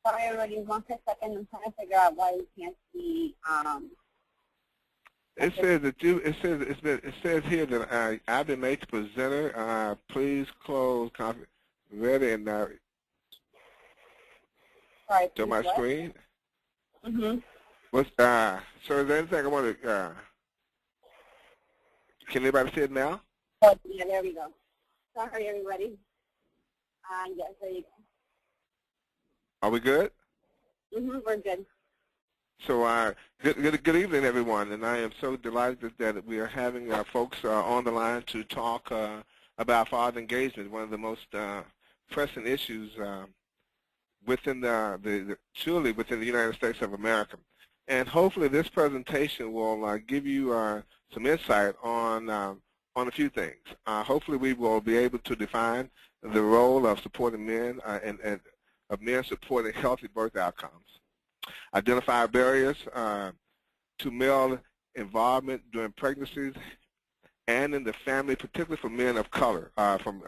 Sorry, everybody. 1 second. I'm trying to figure out why we can't see. It says that it says here that I've been made the presenter. Please close conference. Ready and now. Sorry. To my what? screen. Mhm. What's so is there anything I want to? Can anybody see it now? Oh, yeah, there we go. Sorry, everybody. Yes, there you go. Are we good? We're good. So good evening, everyone, and I am so delighted that we are having folks on the line to talk about father engagement, one of the most pressing issues within truly within the United States of America. And hopefully this presentation will give you some insight on a few things. Hopefully we will be able to define the role of supporting men and of men supporting healthy birth outcomes. Identify barriers to male involvement during pregnancies and in the family, particularly for men of color, from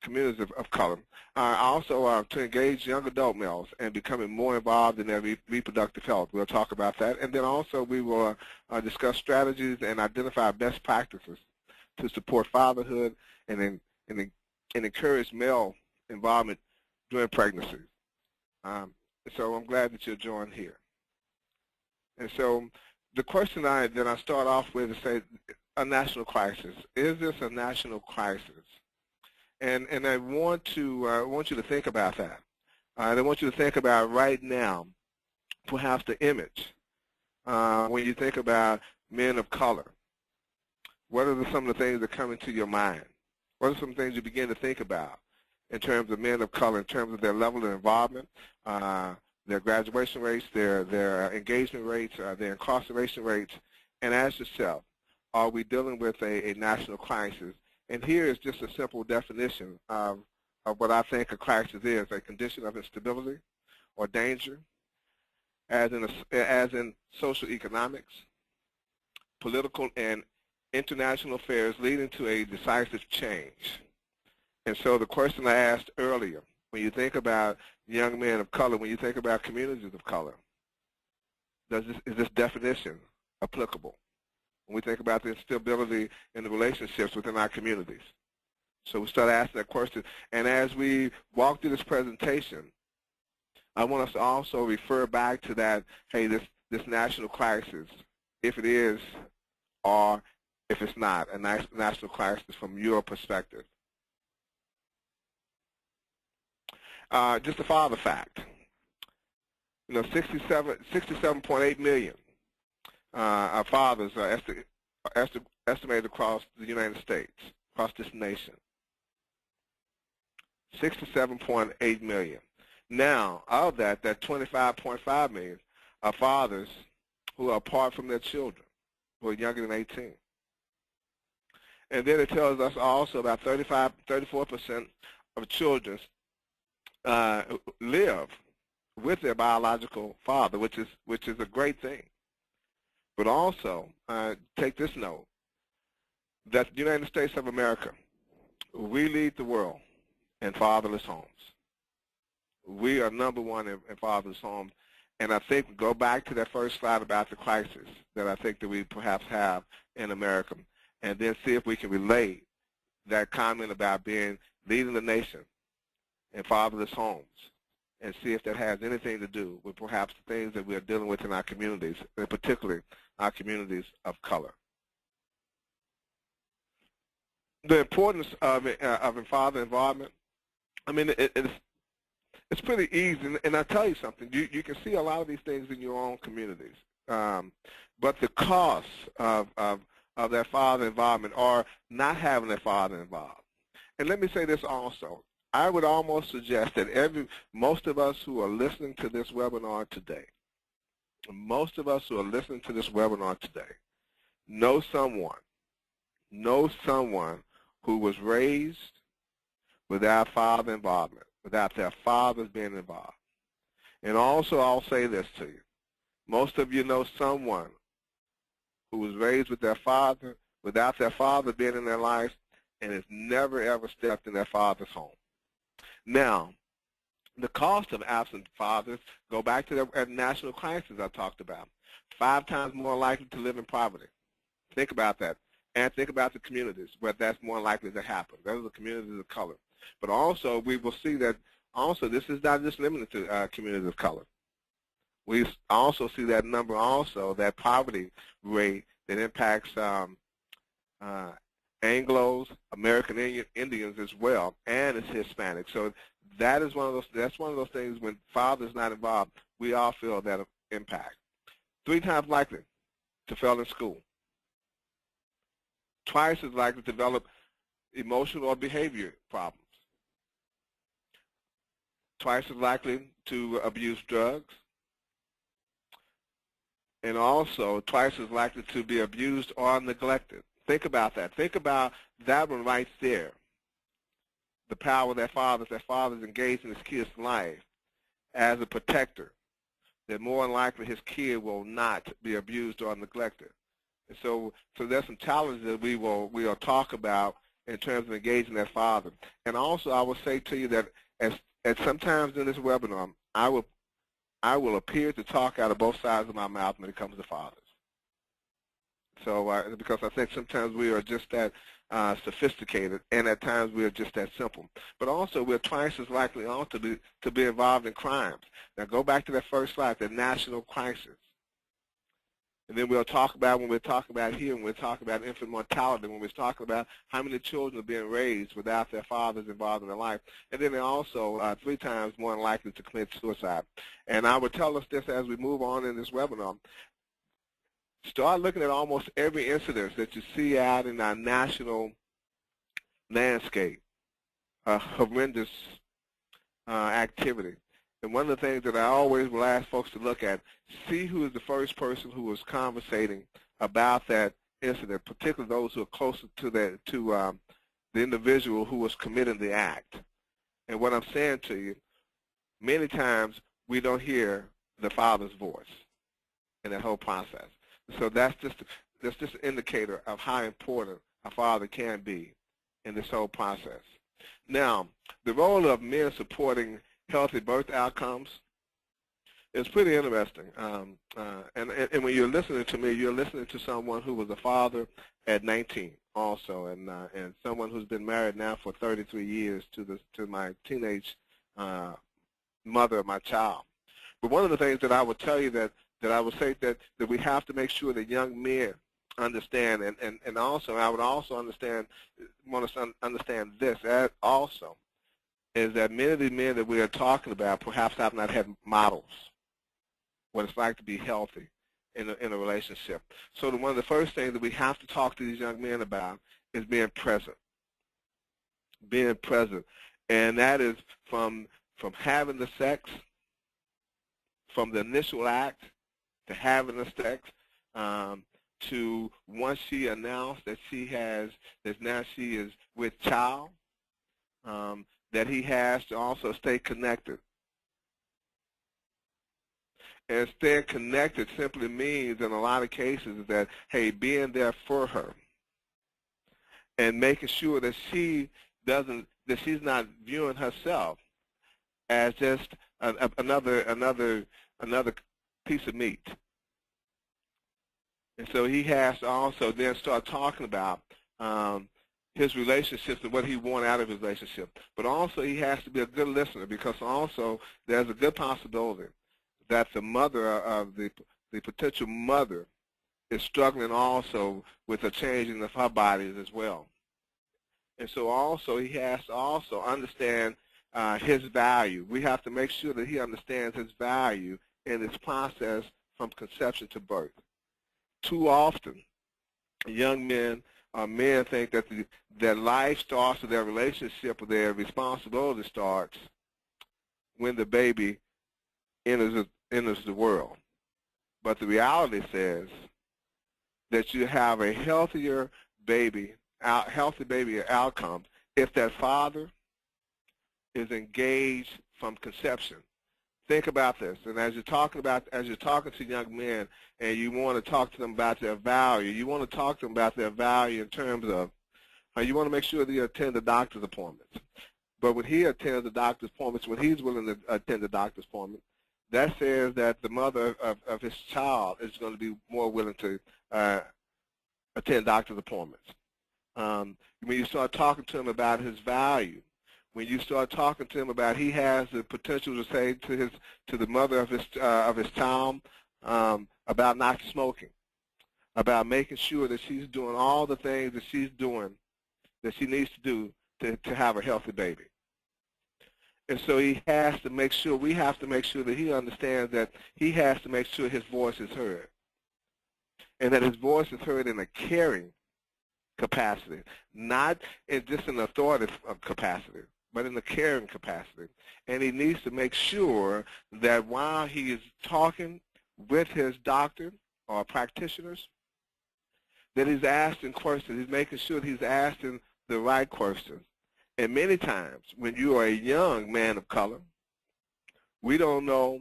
communities of color. Also, to engage young adult males and becoming more involved in their reproductive health. We'll talk about that. And then also we will discuss strategies and identify best practices to support fatherhood and encourage male involvement during pregnancy. So I'm glad that you're joined here. And so the question that I start off with is say, a national crisis. Is this a national crisis? And I want you to think about that. And I want you to think about right now, perhaps the image when you think about men of color. What are some of the things that come into your mind? What are some things you begin to think about in terms of men of color, in terms of their level of involvement, their graduation rates, their engagement rates, their incarceration rates, and ask yourself, are we dealing with a national crisis? And here is just a simple definition of what I think a crisis is: a condition of instability or danger, as in social economics, political and international affairs leading to a decisive change. And so the question I asked earlier, when you think about young men of color, when you think about communities of color, is this definition applicable? When we think about the instability in the relationships within our communities. So we start asking that question. And as we walk through this presentation, I want us to also refer back to that, hey, this national crisis, if it is or if it's not a national crisis from your perspective. Just a father fact. 67.8 million our fathers are estimated across the United States, across this nation. 67.8 million. Now, of that 25.5 million are fathers who are apart from their children, who are younger than 18. And then it tells us also about 34% of children live with their biological father, which is a great thing. But also, take this note, that the United States of America, we lead the world in fatherless homes. We are number one in fatherless homes. And I think, go back to that first slide about the crisis that I think that we perhaps have in America, and then see if we can relate that comment about leading the nation in fatherless homes, and see if that has anything to do with perhaps the things that we are dealing with in our communities, and particularly our communities of color. The importance of father involvement, I mean, it's pretty easy, and I'll tell you something. You can see a lot of these things in your own communities, but the cost of that father involvement or not having that father involved. And let me say this also. I would almost suggest that most of us who are listening to this webinar today, know someone who was raised without father involvement, without their fathers being involved. And also, I'll say this to you. Most of you know someone who was raised with their father, without their father being in their lives, and has never, ever stepped in their father's home. Now, the cost of absent fathers, go back to the national crisis I talked about. 5 times more likely to live in poverty. Think about that. And think about the communities where that's more likely to happen. Those are the communities of color. But also, we will see that also this is not just limited to communities of color. We also see that number also, that poverty rate that impacts Anglos, American Indians as well, and it's Hispanic. So that is that's one of those things when father's not involved, we all feel that impact. 3 times likely to fail in school. Twice as likely to develop emotional or behavior problems. Twice as likely to abuse drugs. And also twice as likely to be abused or neglected. Think about that. Think about that one right there. The power that fathers engaged in his kid's life as a protector, that more than likely his kid will not be abused or neglected. And so there's some challenges that we'll talk about in terms of engaging that father. And also I will say to you that as sometimes in this webinar, I will appear to talk out of both sides of my mouth when it comes to fathers. So because I think sometimes we are just that sophisticated, and at times we are just that simple. But also we're twice as likely also to be involved in crimes. Now go back to that first slide, the national crisis. And then we'll talk about, when we're talking about here, when we're talking about infant mortality, when we're talking about how many children are being raised without their fathers involved in their life. And then they're also 3 times more likely to commit suicide. And I would tell us this as we move on in this webinar. Start looking at almost every incident that you see out in our national landscape, horrendous activity. And one of the things that I always will ask folks to look at, see who is the first person who was conversating about that incident, particularly those who are closer to the individual who was committing the act. And what I'm saying to you, many times we don't hear the father's voice in that whole process. So that's just an indicator of how important a father can be in this whole process. Now, the role of men supporting healthy birth outcomes is pretty interesting. And when you're listening to me, you're listening to someone who was a father at 19 also, and someone who's been married now for 33 years to my teenage mother of my child. But one of the things that I would tell you that I would say that we have to make sure that young men understand, and also I would also want to understand this also, is that many of the men that we are talking about perhaps have not had models, what it's like to be healthy in a relationship. So one of the first things that we have to talk to these young men about is being present. Being present. And that is from having the sex, from the initial act, to having the sex, to once she announced that now she is with child, that he has to also stay connected. And staying connected simply means in a lot of cases that, hey, being there for her and making sure that she's not viewing herself as just another piece of meat. And so he has to also then start talking about his relationships and what he wants out of his relationship. But also he has to be a good listener, because also there's a good possibility that the mother of the potential mother is struggling also with a changing of her bodies as well. And so also he has to also understand his value. We have to make sure that he understands his value in this process from conception to birth. Too often, young men think that their life starts, or their relationship, or their responsibility starts when the baby enters the world. But the reality says that you have a healthy baby outcome if that father is engaged from conception. Think about this, and as you're talking to young men, and you want to talk to them about their value, you want to talk to them about their value in terms of you want to make sure that you attend the doctor's appointments. But when he attends the doctor's appointments, when he's willing to attend the doctor's appointment, that says that the mother of his child is going to be more willing to attend doctor's appointments. When you start talking to him about his value, when you start talking to him about he has the potential to say to the mother of his child about not smoking, about making sure that she's doing all the things that she's doing that she needs to do to have a healthy baby. And so he has to make sure, we have to make sure that he understands that he has to make sure his voice is heard, and that his voice is heard in a caring capacity, not in just an authoritative capacity, but in a caring capacity. And he needs to make sure that while he is talking with his doctor or practitioners, that he's asking questions. He's making sure that he's asking the right questions. And many times, when you are a young man of color, we don't know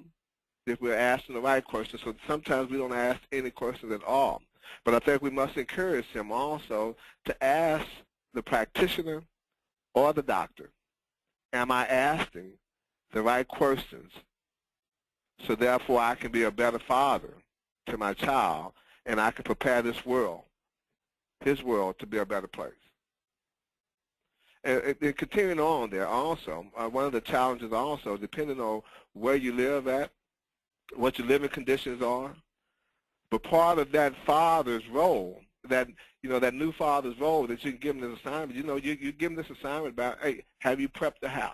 if we're asking the right questions, so sometimes we don't ask any questions at all. But I think we must encourage him also to ask the practitioner or the doctor, am I asking the right questions so therefore I can be a better father to my child, and I can prepare this world, his world, to be a better place. And continuing on there also, one of the challenges also, depending on where you live at, what your living conditions are, but part of that father's role, that new father's role that you can give him this assignment, you give him this assignment about, hey, have you prepped the house?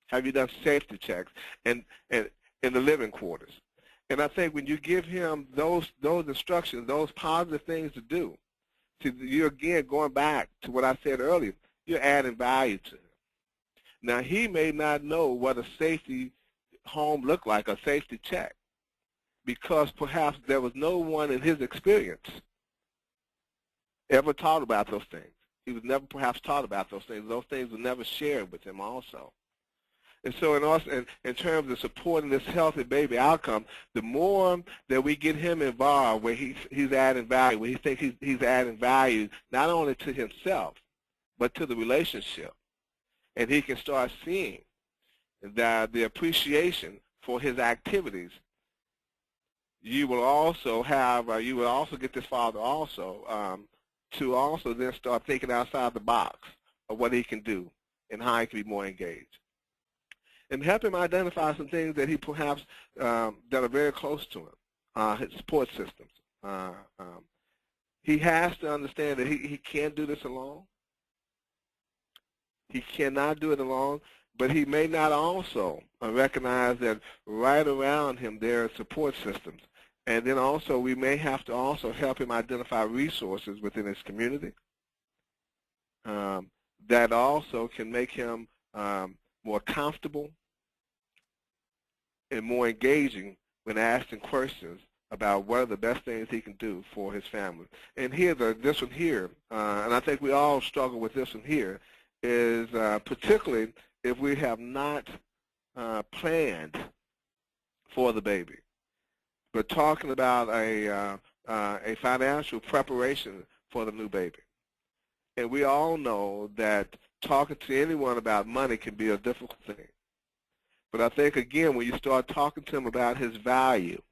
Have you done safety checks and in the living quarters? And I think when you give him those instructions, those positive things to do, you're again going back to what I said earlier, you're adding value to him. Now, he may not know what a safety home looked like, a safety check, because perhaps there was no one in his experience ever taught about those things. He was never perhaps taught about those things. Those things were never shared with him also. And so in terms of supporting this healthy baby outcome, the more that we get him involved where he's adding value, where he thinks he's adding value not only to himself, but to the relationship, and he can start seeing that the appreciation for his activities, you will also get this father also to also then start thinking outside the box of what he can do and how he can be more engaged. And help him identify some things that he perhaps that are very close to him, his support systems. He has to understand that he can't do this alone. He cannot do it alone, but he may not also recognize that right around him there are support systems. And then also we may have to also help him identify resources within his community that also can make him more comfortable and more engaging when asking questions about what are the best things he can do for his family. And here, this one here, and I think we all struggle with this one here, is particularly if we have not planned for the baby, but talking about a financial preparation for the new baby. And we all know that talking to anyone about money can be a difficult thing. But I think, again, when you start talking to him about his value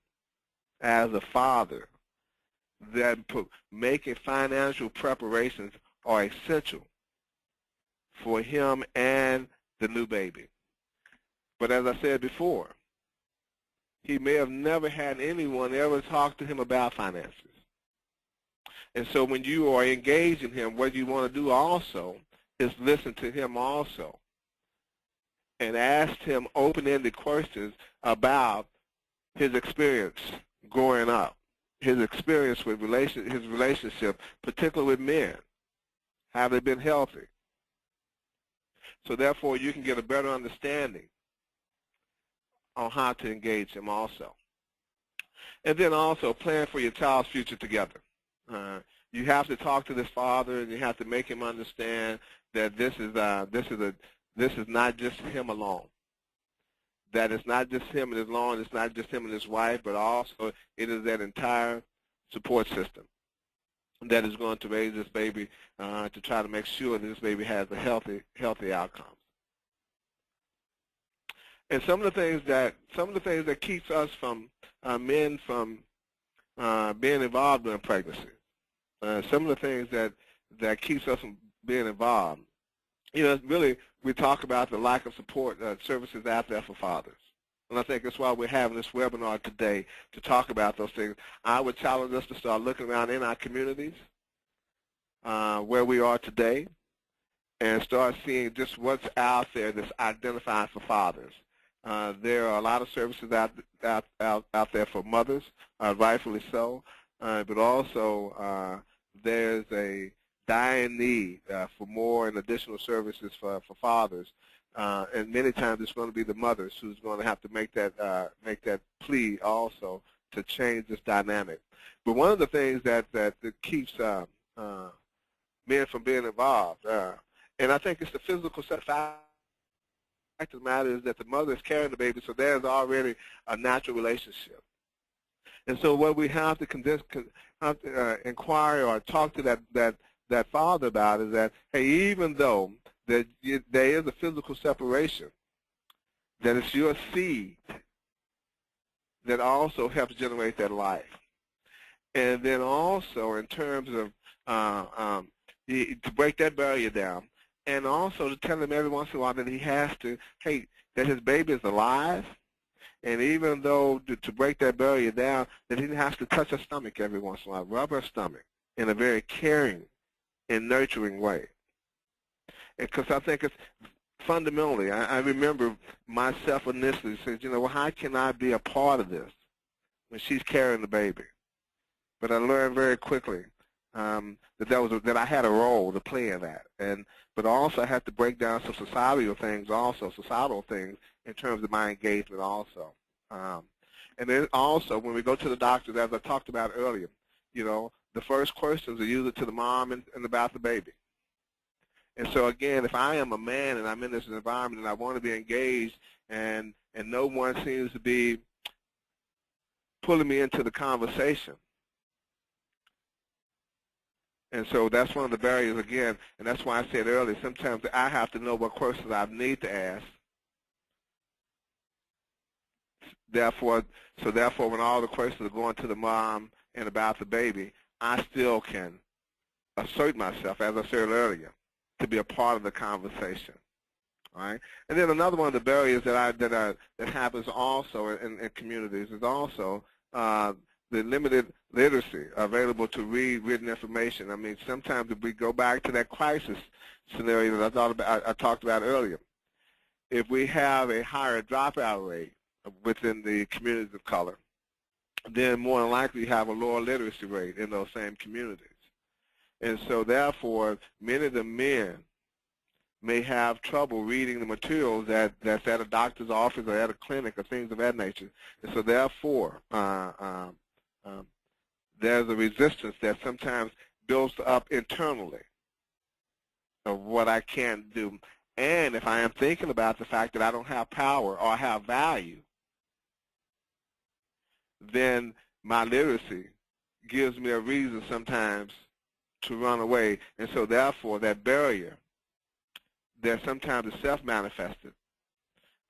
as a father, that making financial preparations are essential for him and the new baby. But as I said before, he may have never had anyone ever talk to him about finances. And so when you are engaging him, what you want to do also is listen to him also and ask him open-ended questions about his experience growing up, his experience with his relationship, particularly with men. Have they been healthy? So therefore, you can get a better understanding on how to engage him also. And then also plan for your child's future together. You have to talk to this father, and you have to make him understand that this is not just him alone. That it's not just him and his lawn, it's not just him and his wife, but also it is that entire support system. that is going to raise this baby to try to make sure that this baby has a healthy outcome. And some of the things that keeps us from men from being involved in pregnancy. Some of the things that keeps us from being involved. Really, we talk about the lack of support services out there for fathers. And I think that's why we're having this webinar today, to talk about those things. I would challenge us to start looking around in our communities where we are today and start seeing just what's out there that's identified for fathers. There are a lot of services out there for mothers, rightfully so, but also there's a dying need for more and additional services for fathers. And many times it's going to be the mothers who's going to have to make that plea also to change this dynamic. But one of the things that keeps men from being involved, and I think it's the physical fact of the matter is that the mother is carrying the baby, so there's already a natural relationship. And so what we have to inquire or talk to that father about is that, hey, even though there is a physical separation, that it's your seed that also helps generate that life. And then also in terms of to break that barrier down, and also to tell him every once in a while that he has to, hey, that his baby is alive, and even though to break that barrier down, that he has to touch her stomach every once in a while, rub her stomach in a very caring and nurturing way. Because I think it's fundamentally, I remember myself initially saying, well, how can I be a part of this when she's carrying the baby? But I learned very quickly that I had a role to play in that, but also I had to break down some societal things in terms of my engagement also. And then also when we go to the doctors, as I talked about earlier, the first questions are usually to the mom and about the baby. And so again, if I am a man and I'm in this environment and I want to be engaged and no one seems to be pulling me into the conversation, and so that's one of the barriers again, and that's why I said earlier, sometimes I have to know what questions I need to ask. Therefore, when all the questions are going to the mom and about the baby, I still can assert myself, as I said earlier, to be a part of the conversation. All right? And then another one of the barriers that happens also in communities is also the limited literacy available to read written information. I mean, sometimes if we go back to that crisis scenario that I talked about earlier, if we have a higher dropout rate within the communities of color, then more than likely you have a lower literacy rate in those same communities. And so therefore, many of the men may have trouble reading the materials that's at a doctor's office or at a clinic or things of that nature. And so therefore, there's a resistance that sometimes builds up internally of what I can't do. And if I am thinking about the fact that I don't have power or have value, then my literacy gives me a reason sometimes to run away. And so therefore that barrier that sometimes is self-manifested,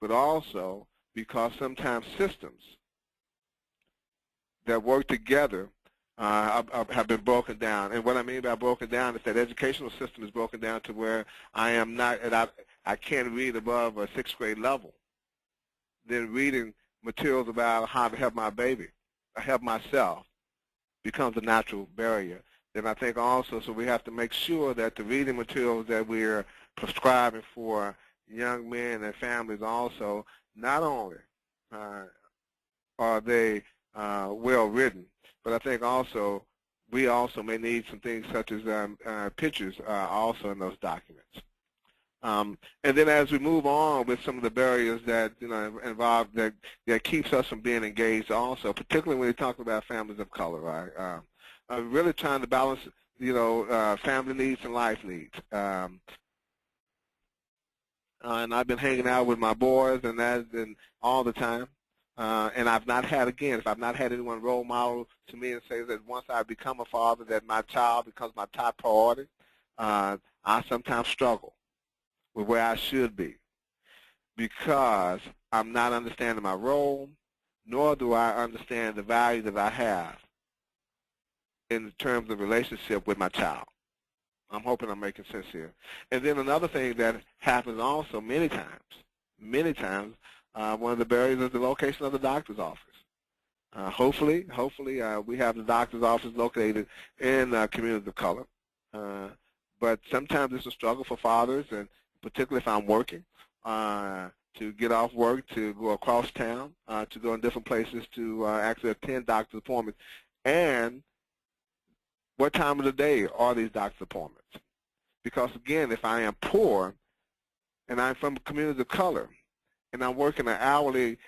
but also because sometimes systems that work together have been broken down. And what I mean by broken down is that educational system is broken down to where I am not, I can't read above a 6th grade level. Then reading materials about how to help my baby, or help myself, becomes a natural barrier. Then I think also, so we have to make sure that the reading materials that we're prescribing for young men and families also, not only are they well written, but I think also we also may need some things such as pictures also in those documents. And then as we move on with some of the barriers that involve that keeps us from being engaged also, particularly when you talk about families of color, right? Really trying to balance family needs and life needs. And I've been hanging out with my boys and all the time. and I've not had, again, if I've not had anyone role model to me and say that once I become a father that my child becomes my top priority, I sometimes struggle with where I should be because I'm not understanding my role, nor do I understand the value that I have in terms of relationship with my child. I'm hoping I'm making sense here. And then another thing that happens also many times, one of the barriers is the location of the doctor's office. Hopefully, we have the doctor's office located in communities of color. But sometimes it's a struggle for fathers, and particularly if I'm working, to get off work, to go across town, to go in different places to actually attend doctor's appointments. And what time of the day are these doctor's appointments? Because, again, if I am poor and I'm from communities of color and I'm working an hourly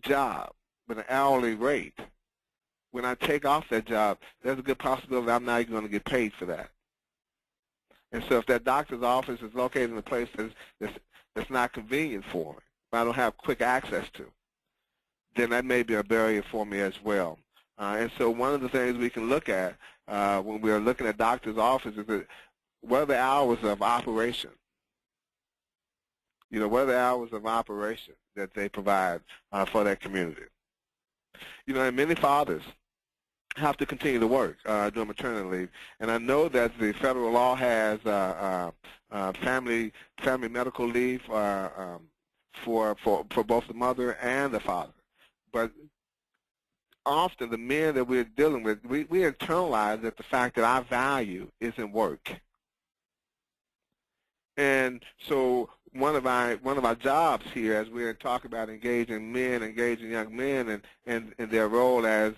job with an hourly rate, when I take off that job, there's a good possibility I'm not even going to get paid for that. And so if that doctor's office is located in a place that's not convenient for me, but I don't have quick access to, then that may be a barrier for me as well. And so one of the things we can look at when we are looking at doctor's offices is that what are the hours of operation? What are the hours of operation that they provide for that community? And many fathers have to continue to work during maternity leave. And I know that the federal law has family medical leave for both the mother and the father. But often the men that we're dealing with, we internalize that the fact that our value is in work. And so one of our jobs here, as we're talking about engaging young men and their role as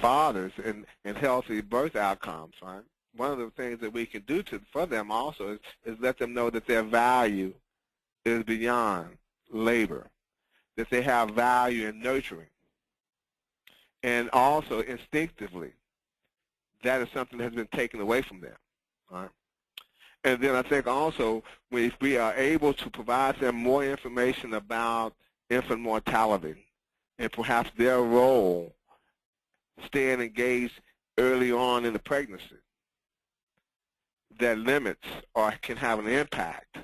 fathers in healthy birth outcomes, right? One of the things that we can do for them also is let them know that their value is beyond labor, that they have value in nurturing. And also instinctively, that is something that has been taken away from them, right? And then I think also if we are able to provide them more information about infant mortality and perhaps their role staying engaged early on in the pregnancy, that limits or can have an impact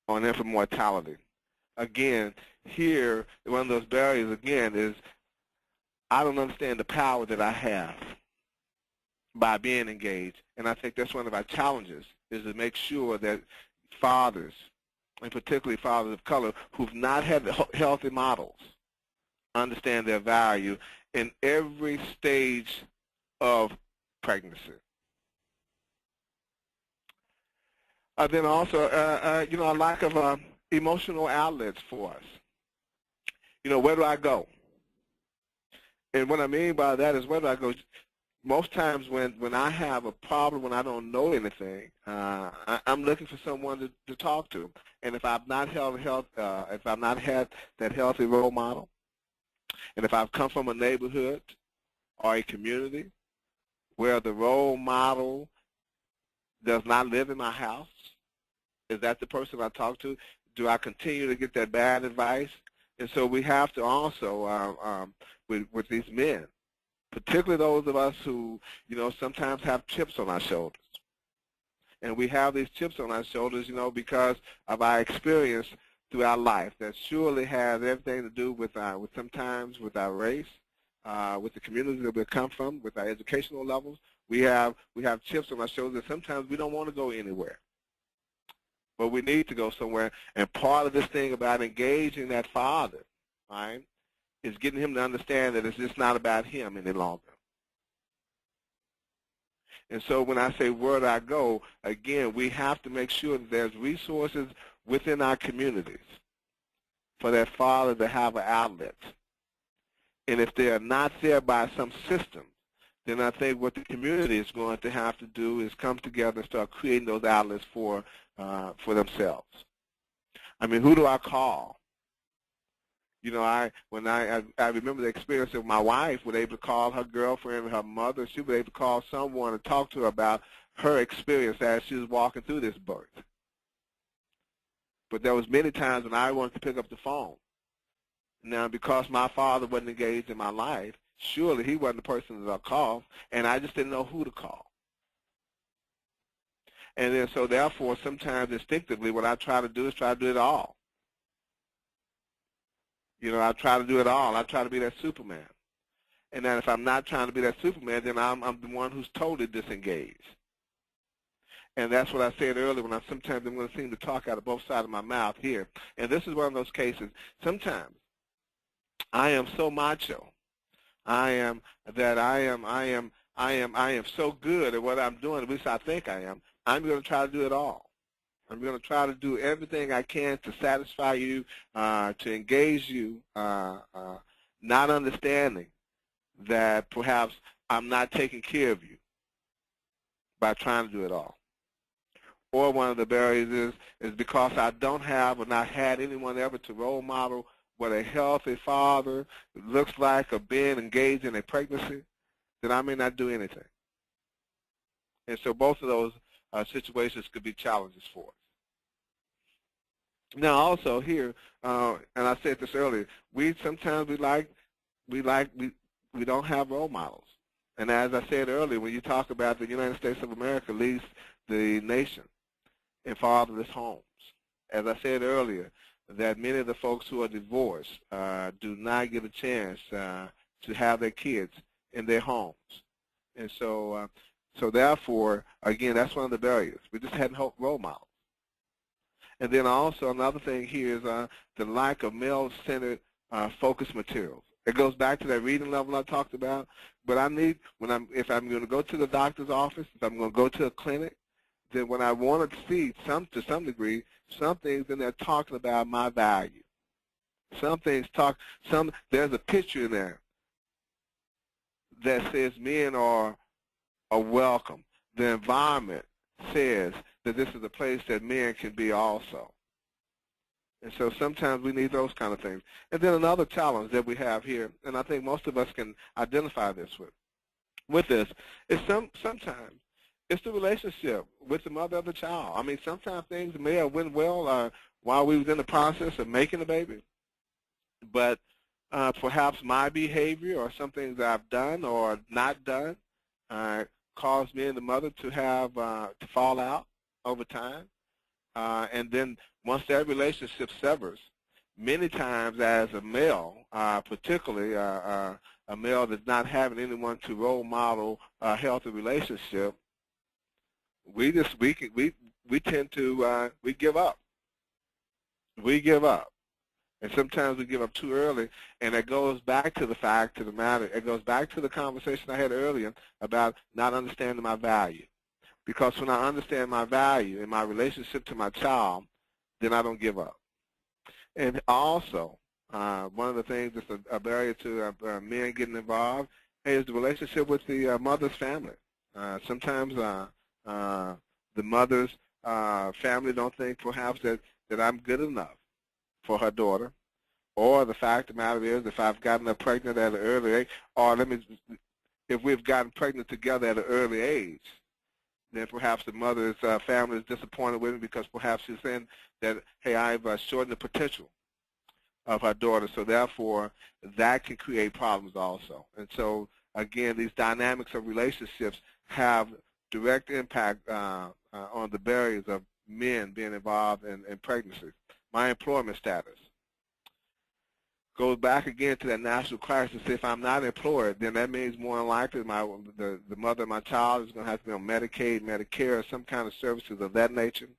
on infant mortality. Again, here, one of those barriers, again, is I don't understand the power that I have by being engaged. And I think that's one of our challenges, is to make sure that fathers, and particularly fathers of color, who've not had healthy models, understand their value in every stage of pregnancy. Then also, a lack of emotional outlets for us. Where do I go? And what I mean by that is, where do I go? Most times when I have a problem, when I don't know anything, I'm looking for someone to talk to. And if I've not if I've not had that healthy role model, and if I've come from a neighborhood or a community where the role model does not live in my house, is that the person I talk to? Do I continue to get that bad advice? And so we have to also, with these men, particularly those of us who, sometimes have chips on our shoulders. And we have these chips on our shoulders, because of our experience throughout life that surely has everything to do with sometimes with our race, with the community that we come from, with our educational levels. We have chips on our shoulders, and sometimes we don't want to go anywhere. But we need to go somewhere. And part of this thing about engaging that father, right, is getting him to understand that it's just not about him any longer. And so when I say where do I go, again, we have to make sure that there's resources within our communities for that father to have an outlet. And if they are not there by some system, then I think what the community is going to have to do is come together and start creating those outlets for themselves. I mean, who do I call? I remember the experience of my wife was able to call her girlfriend, her mother. She was able to call someone and talk to her about her experience as she was walking through this birth. But there was many times when I wanted to pick up the phone Now, because my father wasn't engaged in my life, surely he wasn't the person that I called, and I just didn't know who to call. And then so therefore, sometimes instinctively, what I try to do is try to do it all. You know, I try to do it all. I try to be that Superman. And then if I'm not trying to be that Superman, then I'm the one who's totally disengaged. And that's what I said earlier when sometimes I'm going to seem to talk out of both sides of my mouth here. And this is one of those cases. Sometimes I am so macho. I am so good at what I'm doing, at least I think I am. I'm going to try to do it all. I'm going to try to do everything I can to satisfy you, to engage you, not understanding that perhaps I'm not taking care of you by trying to do it all. Or one of the barriers is because I don't have or not had anyone ever to role model what a healthy father looks like or being engaged in a pregnancy, then I may not do anything. And so both of those situations could be challenges for us. Now also here, and I said this earlier, sometimes we don't have role models. And as I said earlier, when you talk about the United States of America leads the nation in fatherless homes. As I said earlier, that many of the folks who are divorced do not get a chance to have their kids in their homes. And so, so therefore, again, that's one of the barriers. We just hadn't role models. And then also another thing here is the lack of male-centered focus materials. It goes back to that reading level I talked about. But I need, if I'm going to go to the doctor's office, if I'm going to go to a clinic, then when I want to see to some degree, some things in there talking about my value. Some things there's a picture in there that says men are welcome. The environment says that this is a place that men can be also. And so sometimes we need those kind of things. And then another challenge that we have here, and I think most of us can identify this with this, is sometimes it's the relationship with the mother of the child. I mean, sometimes things may have went well while we was in the process of making a baby, but perhaps my behavior or some things I've done or not done caused me and the mother to have to fall out over time. And then once that relationship severs, many times as a male, particularly a male that's not having anyone to role model a healthy relationship, we tend to we give up. We give up. And sometimes we give up too early, and it goes back to the fact of the matter. It goes back to the conversation I had earlier about not understanding my value. Because when I understand my value in my relationship to my child, then I don't give up. And also, one of the things that's a barrier to men getting involved is the relationship with the mother's family. Sometimes the mother's family don't think perhaps that I'm good enough for her daughter, or the fact of the matter is if I've gotten her pregnant at an early age, or if we've gotten pregnant together at an early age, then perhaps the mother's family is disappointed with me because perhaps she's saying that, hey, I've shortened the potential of her daughter, so therefore that can create problems also. And so, again, these dynamics of relationships have direct impact on the barriers of men being involved in pregnancy. My employment status goes back again to that national crisis. If I'm not employed, then that means more than likely the mother of my child is going to have to be on Medicaid, Medicare, or some kind of services of that nature.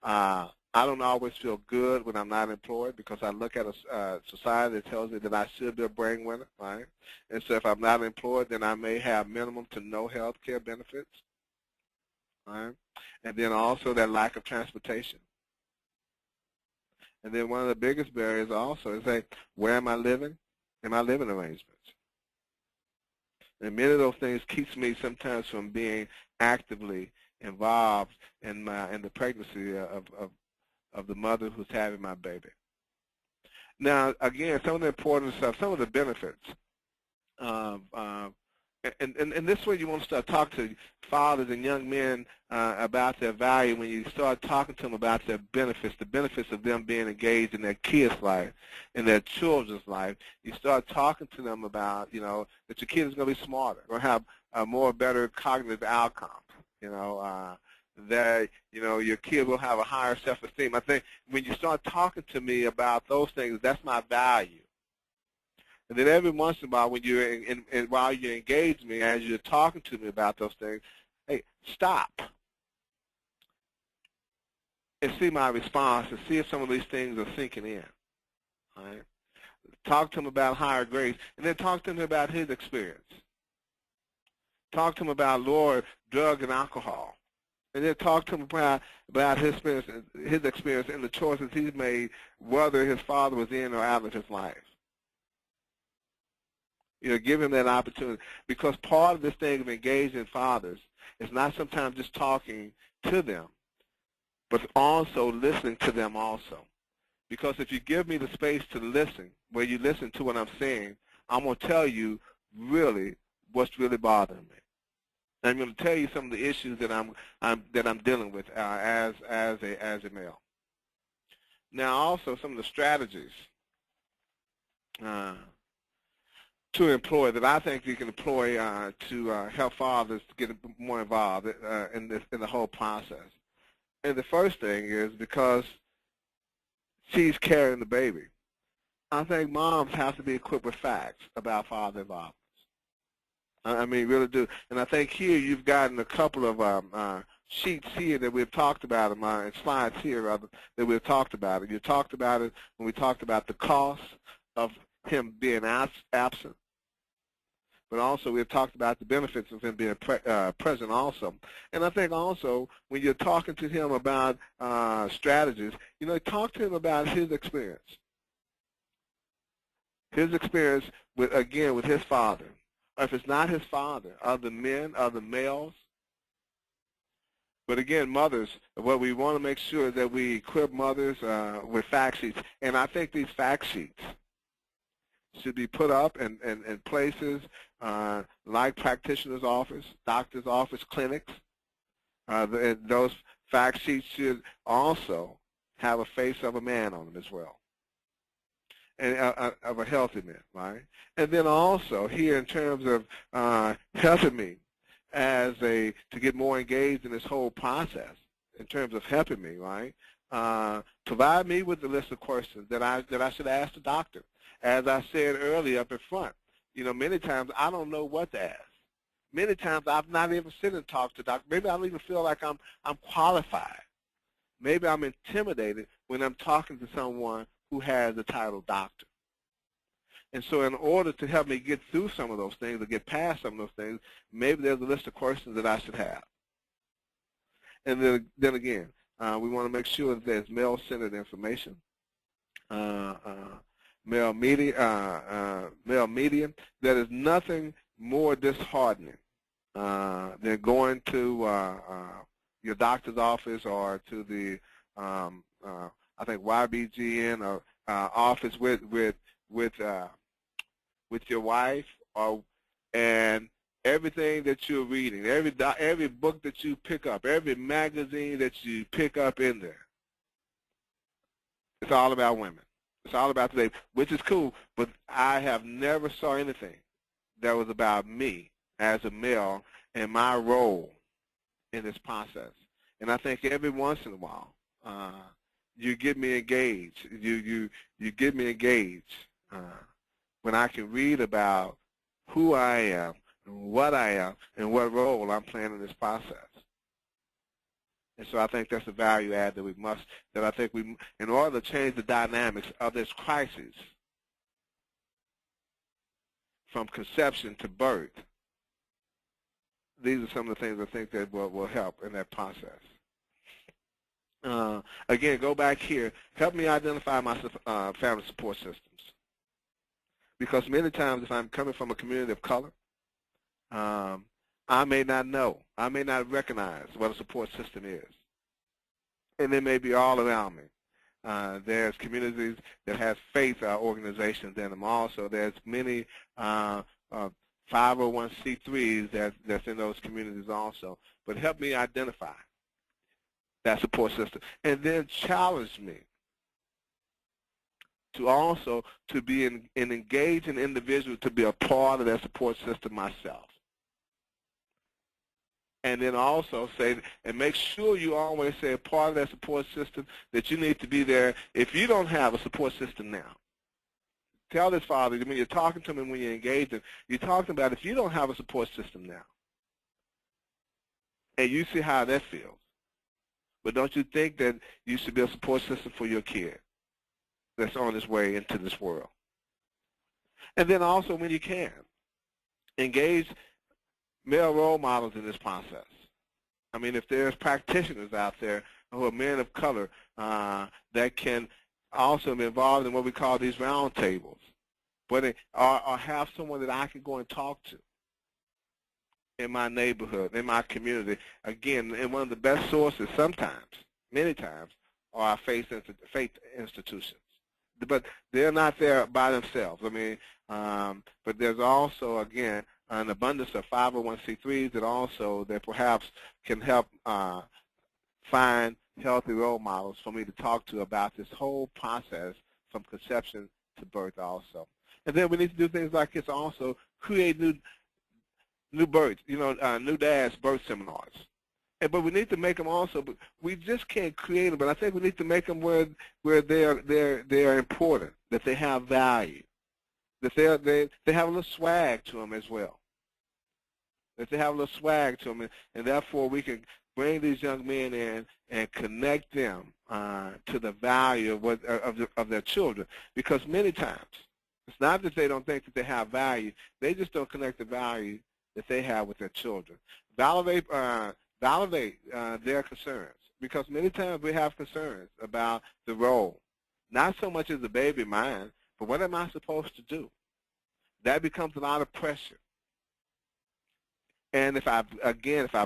I don't always feel good when I'm not employed because I look at a society that tells me that I should be a breadwinner, right? And so if I'm not employed, then I may have minimum to no health care benefits, right? And then also that lack of transportation. And then one of the biggest barriers also is, hey, where am I living? In my living arrangements. And many of those things keeps me sometimes from being actively involved in the pregnancy of the mother who's having my baby. Now, again, some of the important stuff, some of the benefits of and this way you want to start talking to fathers and young men about their value when you start talking to them about their benefits, the benefits of them being engaged in their kids' life, in their children's life. You start talking to them about, that your kid is going to be smarter, going to have more better cognitive outcomes, that, your kid will have a higher self-esteem. I think when you start talking to me about those things, that's my value. And then every once in a while, when you're while you engage me, as you're talking to me about those things, hey, stop and see my response and see if some of these things are sinking in. All right? Talk to him about higher grades, and then talk to him about his experience. Talk to him about Lord, drug and alcohol, and then talk to him about his experience and the choices he's made, whether his father was in or out of his life. Give him that opportunity, because part of this thing of engaging fathers is not sometimes just talking to them, but also listening to them also. Because if you give me the space to listen, where you listen to what I'm saying, I'm going to tell you really what's really bothering me. And I'm going to tell you some of the issues that I'm dealing with as a male. Now, also some of the strategies to employ that I think you can employ to help fathers to get more involved in the whole process. And the first thing is, because she's carrying the baby, I think moms have to be equipped with facts about father involvement. I mean, really do. And I think here you've gotten a couple of sheets here that we've talked about, and slides here rather, that we've talked about it. You talked about it when we talked about the cost of him being absent, but also we've talked about the benefits of him being present also. And I think also when you're talking to him about strategies, talk to him about his experience. His experience with his father. Or if it's not his father, other men, other males. But again, mothers, what we want to make sure is that we equip mothers with fact sheets. And I think these fact sheets should be put up in places like practitioner's office, doctor's office, clinics. Those fact sheets should also have a face of a man on them as well, and of a healthy man, right? And then also here in terms of helping me to get more engaged in this whole process, in terms of helping me, right? Provide me with the list of questions that I should ask the doctor. As I said earlier up in front, many times I don't know what to ask. Many times I've not even sit and talked to doctor. Maybe I don't even feel like I'm qualified. Maybe I'm intimidated when I'm talking to someone who has the title doctor. And so in order to help me get through some of those things, or get past some of those things, maybe there's a list of questions that I should have. And then again, we want to make sure that there's male-centered information, male media. There is nothing more disheartening than going to your doctor's office or to the I think YBGN or office with your wife, and everything that you're reading, every book that you pick up, every magazine that you pick up in there, it's all about women. It's all about today, which is cool, but I have never saw anything that was about me as a male and my role in this process. And I think every once in a while, you get me engaged. You get me engaged when I can read about who I am and what I am and what role I'm playing in this process. And so I think that's a value add that I think in order to change the dynamics of this crisis from conception to birth, these are some of the things I think that will help in that process. Again, go back here. Help me identify my family support systems. Because many times if I'm coming from a community of color, I may not know. I may not recognize what a support system is. And it may be all around me. There's communities that have faith organizations in them also. There's many 501c3s that's in those communities also. But help me identify that support system. And then challenge me to also to be an engaging individual, to be a part of that support system myself. And then also say, and make sure you always say a part of that support system that you need to be there if you don't have a support system now. Tell this father, when you're talking to him and when you're engaging, you're talking about if you don't have a support system now, and you see how that feels. But don't you think that you should be a support system for your kid that's on his way into this world? And then also, when you can, engage male role models in this process. I mean, if there's practitioners out there who are men of color that can also be involved in what we call these round tables, but or have someone that I can go and talk to in my neighborhood, in my community. Again, and one of the best sources sometimes, many times, are our faith institutions. But they're not there by themselves. I mean, but there's also, again, an abundance of 501c3s that perhaps can help find healthy role models for me to talk to about this whole process from conception to birth also. And then we need to do things like this also, create new births, new dads birth seminars. But we need to make them also, but we just can't create them, but I think we need to make them where they're important, that they have value, that they have a little swag to them as well. That they have a little swag to them, and therefore we can bring these young men in and connect them to the value of their children. Because many times, it's not that they don't think that they have value, they just don't connect the value that they have with their children. Validate their concerns, because many times we have concerns about the role. Not so much as the baby mind, but what am I supposed to do? That becomes a lot of pressure. And if I've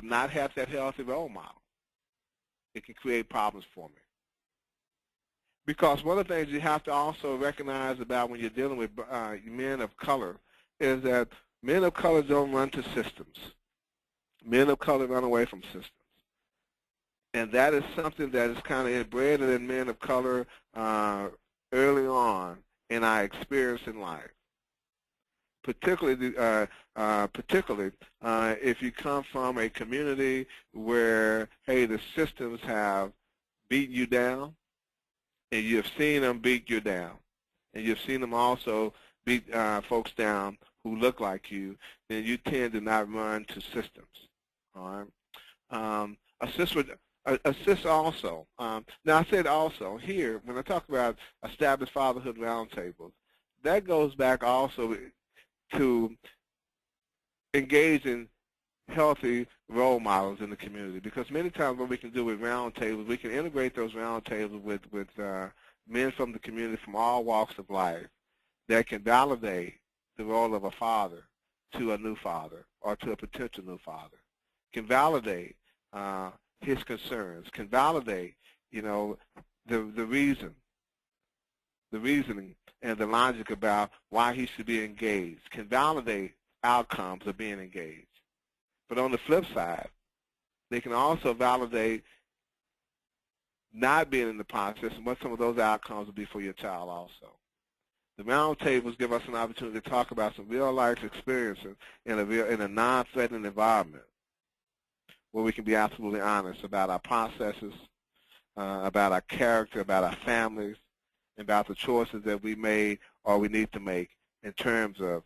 not had that healthy role model, it can create problems for me. Because one of the things you have to also recognize about when you're dealing with men of color is that men of color don't run to systems. Men of color run away from systems. And that is something that is kind of inbred in men of color early on in our experience in life. Particularly if you come from a community where, hey, the systems have beaten you down, and you've seen them beat you down, and you've seen them also beat folks down who look like you, then you tend to not run to systems. All right. Assist also. Now, I said also here, when I talk about established fatherhood roundtables, that goes back also to engage in healthy role models in the community, because many times what we can do with roundtables, we can integrate those roundtables with men from the community from all walks of life that can validate the role of a father to a new father or to a potential new father, can validate his concerns, can validate, the reasoning and the logic about why he should be engaged, can validate outcomes of being engaged. But on the flip side, they can also validate not being in the process and what some of those outcomes will be for your child also. The roundtables give us an opportunity to talk about some real-life experiences in a non-threatening environment where we can be absolutely honest about our processes, about our character, about our families, about the choices that we made or we need to make in terms of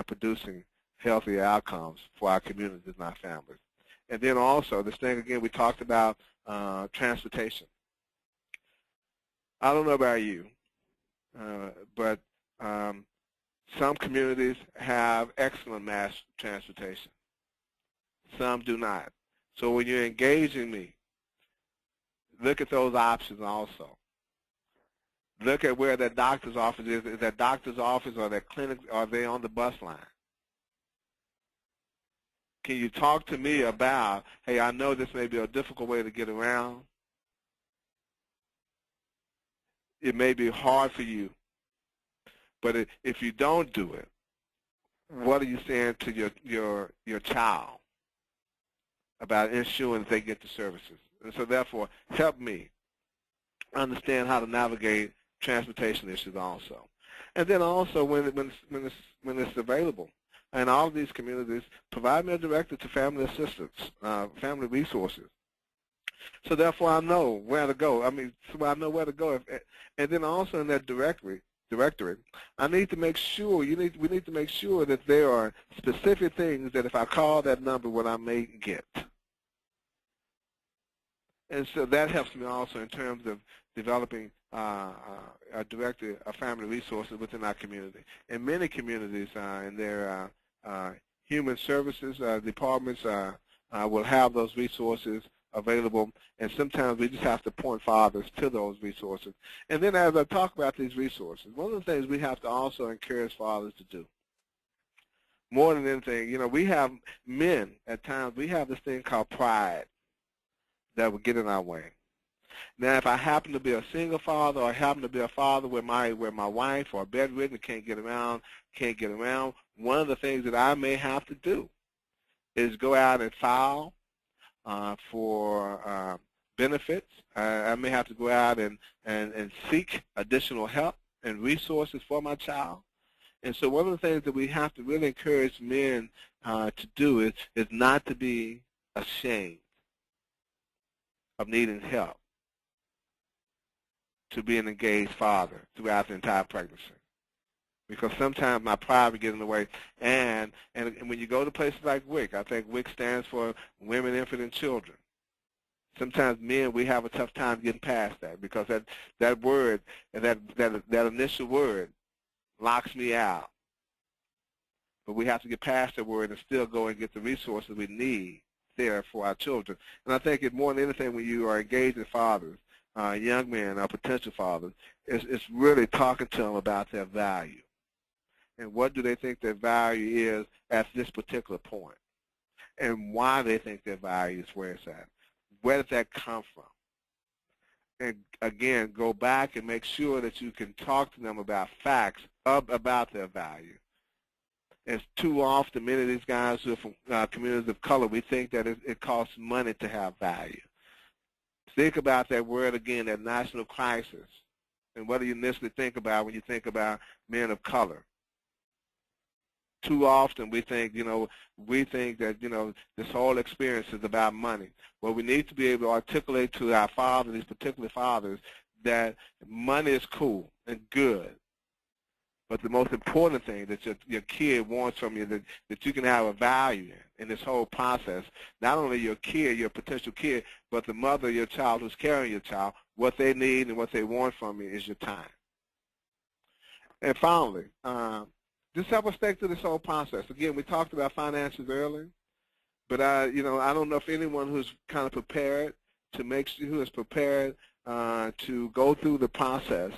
producing healthy outcomes for our communities and our families. And then also, this thing again, we talked about transportation. I don't know about you, but some communities have excellent mass transportation. Some do not. So when you're engaging me, look at those options also. Look at where that doctor's office is. Is that doctor's office or that clinic, are they on the bus line? Can you talk to me about, hey, I know this may be a difficult way to get around. It may be hard for you. But if you don't do it, what are you saying to your child about ensuring that they get the services? And so therefore, help me understand how to navigate transportation issues also. And then also when it's available, in all of these communities, provide me a director to family assistance, family resources. So therefore, I know where to go. I mean, so I know where to go. And then also in that directory, I need to make sure we need to make sure that there are specific things that if I call that number, what I may get. And so that helps me also in terms of developing a director of family resources within our community. In many communities, in their human services departments will have those resources available, and sometimes we just have to point fathers to those resources. And then as I talk about these resources, one of the things we have to also encourage fathers to do, more than anything, we have men at times, we have this thing called pride that will get in our way. Now, if I happen to be a single father, or I happen to be a father where my wife or bedridden can't get around, one of the things that I may have to do is go out and file for benefits. I may have to go out and seek additional help and resources for my child. And so one of the things that we have to really encourage men to do is not to be ashamed of needing help to be an engaged father throughout the entire pregnancy. Because sometimes my pride will get in the way. And when you go to places like WIC, I think WIC stands for Women, Infant, and Children. Sometimes men, we have a tough time getting past that because that word, that initial word locks me out. But we have to get past the word and still go and get the resources we need there for our children. And I think it more than anything, when you are engaging fathers, young men, potential fathers, it's really talking to them about their value. And what do they think their value is at this particular point? And why they think their value is where it's at. Where did that come from? And again, go back and make sure that you can talk to them about facts about their value. And too often, many of these guys who are from communities of color, we think that it costs money to have value. Think about that word again, that national crisis. And what do you initially think about when you think about men of color? Too often we think, that, this whole experience is about money. Well, we need to be able to articulate to our fathers, these particular fathers, that money is cool and good. But the most important thing that your kid wants from you, that you can have a value in this whole process, not only your kid, your potential kid, but the mother of your child who's carrying your child, what they need and what they want from you is your time. And finally, just help us think through this whole process. Again, we talked about finances earlier, but I don't know if anyone who's kind of prepared who is prepared to go through the process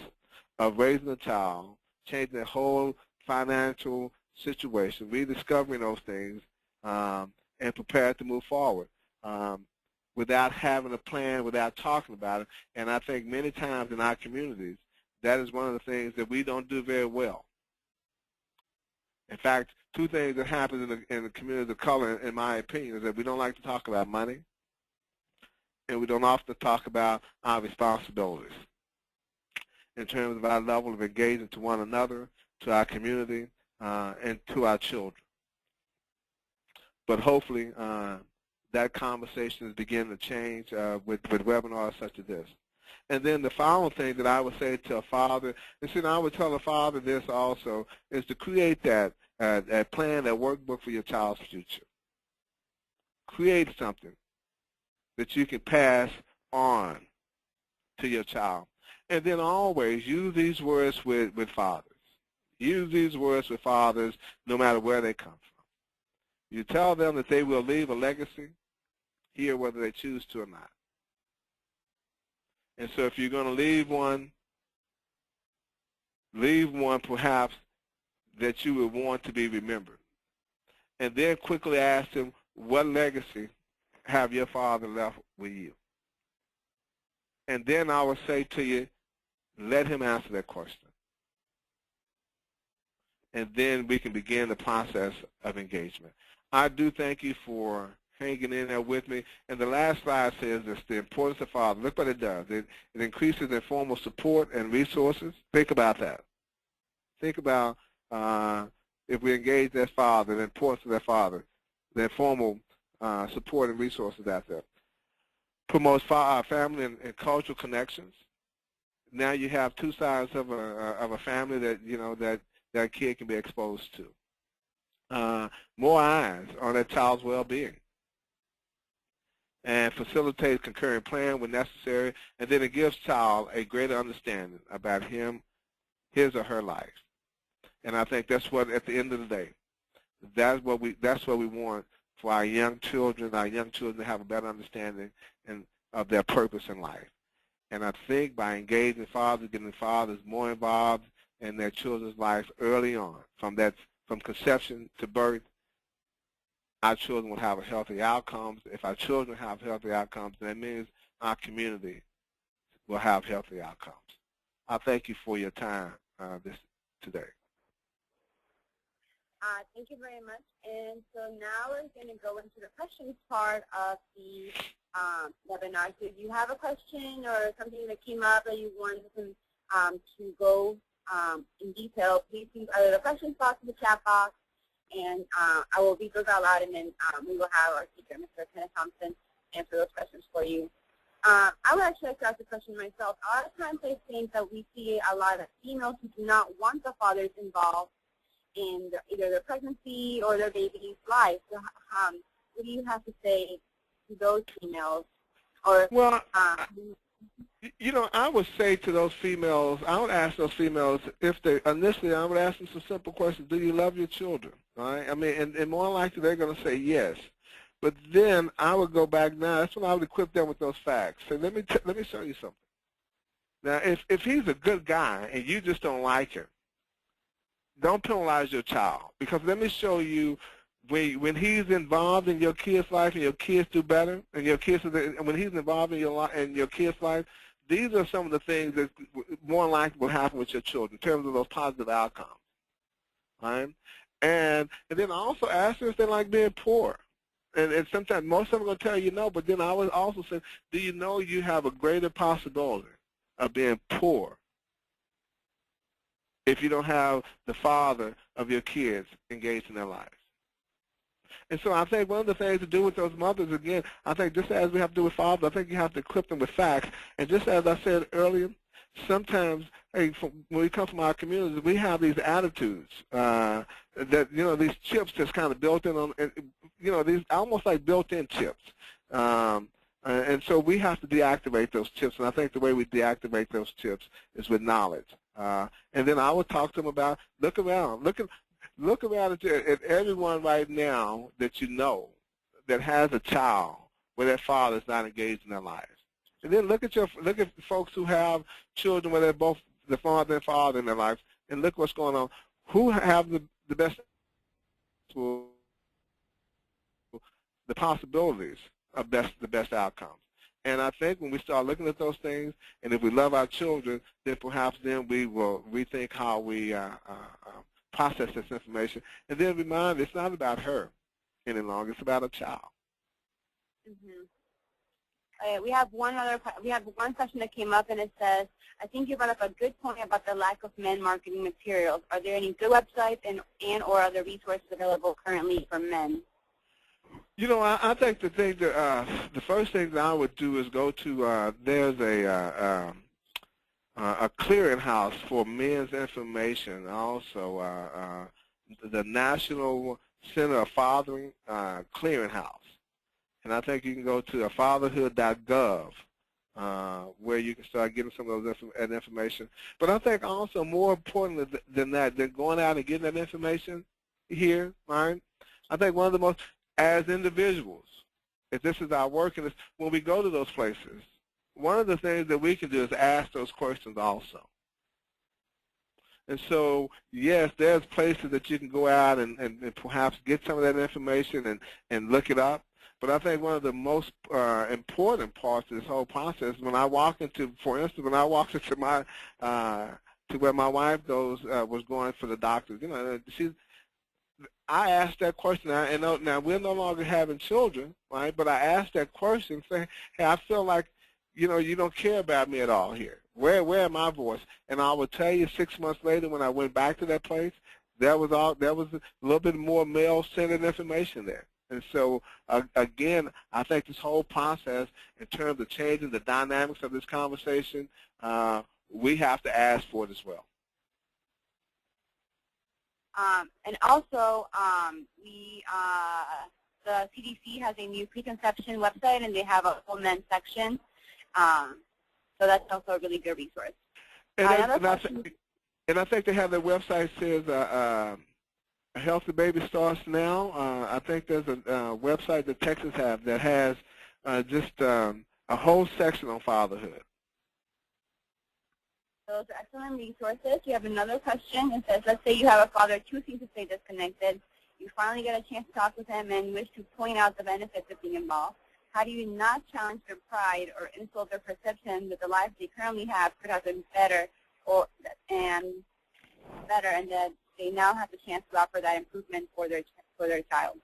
of raising a child, changing their whole financial situation, rediscovering those things, and prepared to move forward without having a plan, without talking about it. And I think many times in our communities, that is one of the things that we don't do very well. In fact, two things that happen in the communities of color, in my opinion, is that we don't like to talk about money, and we don't often talk about our responsibilities in terms of our level of engagement to one another, to our community, and to our children. But hopefully that conversation is beginning to change with webinars such as this. And then the final thing that I would say to a father, and I would tell a father this also, is to create that plan, that workbook for your child's future. Create something that you can pass on to your child. And then always use these words with fathers. Use these words with fathers no matter where they come from. You tell them that they will leave a legacy here whether they choose to or not. And so if you're going to leave one perhaps that you would want to be remembered. And then quickly ask them, what legacy have your father left with you? And then I would say to you, let him answer that question. and then we can begin the process of engagement. I do thank you for hanging in there with me. And the last slide says it's the importance of father. Look what it does. It increases informal support and resources. Think about that. Think about if we engage that father, the importance of that father, the informal support and resources out there. Promotes family and cultural connections. Now you have two sides of a family that that kid can be exposed to. More eyes on that child's well-being. And facilitates concurrent plan when necessary, and then it gives child a greater understanding about his or her life. And I think that's what, at the end of the day, that's what we want for our young children to have a better understanding of their purpose in life. And I think by engaging fathers, getting fathers more involved in their children's life early on, from conception to birth, our children will have healthy outcomes. If our children have healthy outcomes, then that means our community will have healthy outcomes. I thank you for your time today. Thank you very much. And so now we're going to go into the questions part of the webinar. So if you have a question or something that came up that you wanted to go in detail, please use either the questions box or the chat box. And I will read those out loud, and then we will have our speaker, Mr. Kenneth Thompson, answer those questions for you. I would actually like to ask a question myself. A lot of times I think that we see a lot of females who do not want the fathers involved in either their pregnancy or their baby's life. So what do you have to say to those females? Or, well, I would say to those females, I would ask those females, if they, initially I would ask them some simple questions. Do you love your children? All right? I mean, and more likely they're going to say yes. But then I would go back now. That's when I would equip them with those facts. So let me show you something. Now, if he's a good guy and you just don't like him, don't penalize your child. Because let me show you, when he's involved in your kid's life and your kids do better, and your kids, when he's involved in your kid's life, these are some of the things that more likely will happen with your children in terms of those positive outcomes. Right? And then also ask them if they like being poor. And sometimes most of them are going to tell you no, but then I would also say, do you know you have a greater possibility of being poor if you don't have the father of your kids engaged in their lives? And so I think one of the things to do with those mothers, again, I think just as we have to do with fathers, I think you have to equip them with facts. And just as I said earlier, sometimes, hey, when we come from our communities, we have these attitudes that, these chips that's kind of built in on, these almost like built-in chips. And so we have to deactivate those chips. And I think the way we deactivate those chips is with knowledge. And then I would talk to them about, look around at everyone right now that you know that has a child where their father is not engaged in their lives. And then look at folks who have children where they're both the father and father in their lives, and look what's going on. Who have the best, the possibilities of the best outcomes. And I think when we start looking at those things, and if we love our children, then perhaps then we will rethink how we process this information. And then remind, it's not about her any longer. It's about a child. Mm-hmm. We have one question that came up, and it says, I think you brought up a good point about the lack of men marketing materials. Are there any good websites and or other resources available currently for men? I think the first thing that I would do is go to, there's a clearinghouse for men's information, also the National Center of Fathering Clearinghouse. And I think you can go to fatherhood.gov where you can start getting some of that information. But I think also more important than that, than going out and getting that information here, right? I think one of the most, as individuals, if this is our work, and when we go to those places, one of the things that we can do is ask those questions also. And so, yes, there's places that you can go out and perhaps get some of that information and look it up. But I think one of the most important parts of this whole process, when I walk into, for instance, when I walk into my to where my wife goes was going for the doctors. You know, I asked that question, and now we're no longer having children, right? But I asked that question, saying, "Hey, I feel like, you know, you don't care about me at all here. Where am I voice?" And I will tell you, 6 months later, when I went back to that place, there was a little bit more male-centered information there. And so, again, I think this whole process, in terms of changing the dynamics of this conversation, we have to ask for it as well. And also, the CDC has a new preconception website, and they have a full men's section. So that's also a really good resource. And I think they have their website says a healthy baby starts now. I think there's a website that Texas have that has just a whole section on fatherhood. Those are excellent resources. You have another question. It says, let's say you have a father choosing to stay disconnected. You finally get a chance to talk with him and wish to point out the benefits of being involved. How do you not challenge their pride or insult their perception that the life they currently have could have been better, and that they now have the chance to offer that improvement for their child?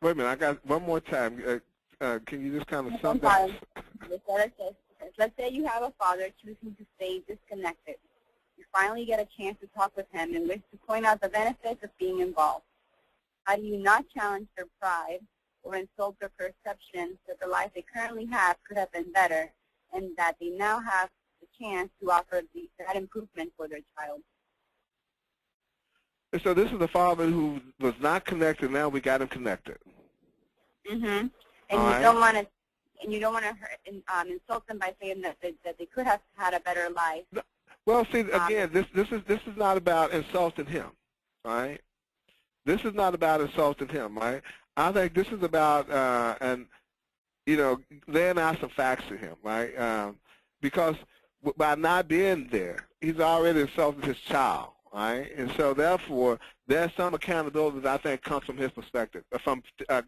Wait a minute, I got one more time. Can you just kind of sum that? Let's say you have a father choosing to stay disconnected. You finally get a chance to talk with him and wish to point out the benefits of being involved. How do you not challenge their pride or insult their perception that the life they currently have could have been better, and that they now have the chance to offer that improvement for their child? So this is a father who was not connected. Now we got him connected. Mm-hmm. And you don't want to insult them by saying that they could have had a better life. Well, see, again, this is not about insulting him, right? This is not about insulting him, right? I think this is about laying out some facts to him, right? Because by not being there, he's already insulted his child, right? And so therefore, there's some accountability that I think comes from his perspective,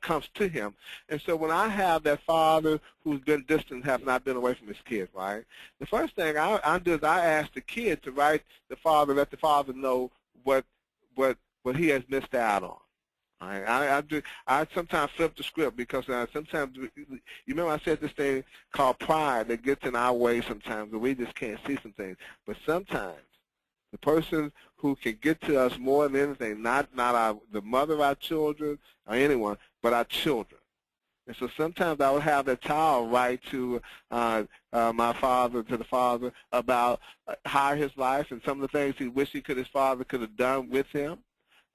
comes to him. And so when I have that father who's been distant, have not been away from his kids, right? The first thing I do is I ask the kid to write the father, let the father know what he has missed out on. I sometimes flip the script because sometimes, you remember I said this thing called pride that gets in our way sometimes, and we just can't see some things. But sometimes the person who can get to us more than anything, not the mother of our children or anyone, but our children. And so sometimes I would have the child write to my father, to the father, about how his life and some of the things he wished his father could have done with him.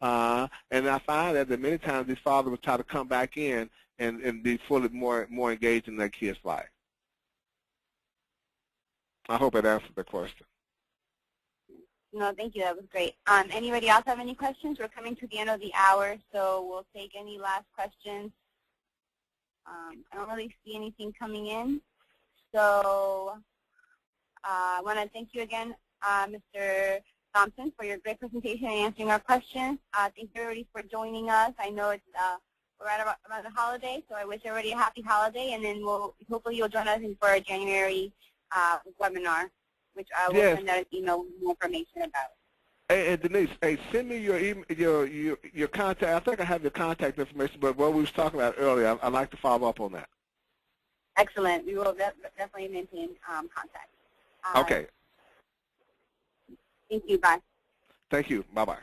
And I find that many times these fathers will try to come back in and be fully more engaged in their kid's life. I hope it answered the question. No, thank you. That was great. Anybody else have any questions? We're coming to the end of the hour, so we'll take any last questions. I don't really see anything coming in. So I want to thank you again, Mr. Thompson, for your great presentation and answering our questions. Thank you, everybody, for joining us. I know it's we're right about the holiday, so I wish everybody a happy holiday, and then hopefully you'll join us for our January webinar, which I will send out an email with more information about. Hey, Denise, send me your contact. I think I have your contact information, but what we was talking about earlier, I'd like to follow up on that. Excellent. We will definitely maintain contact. Okay. Thank you. Bye. Thank you. Bye-bye.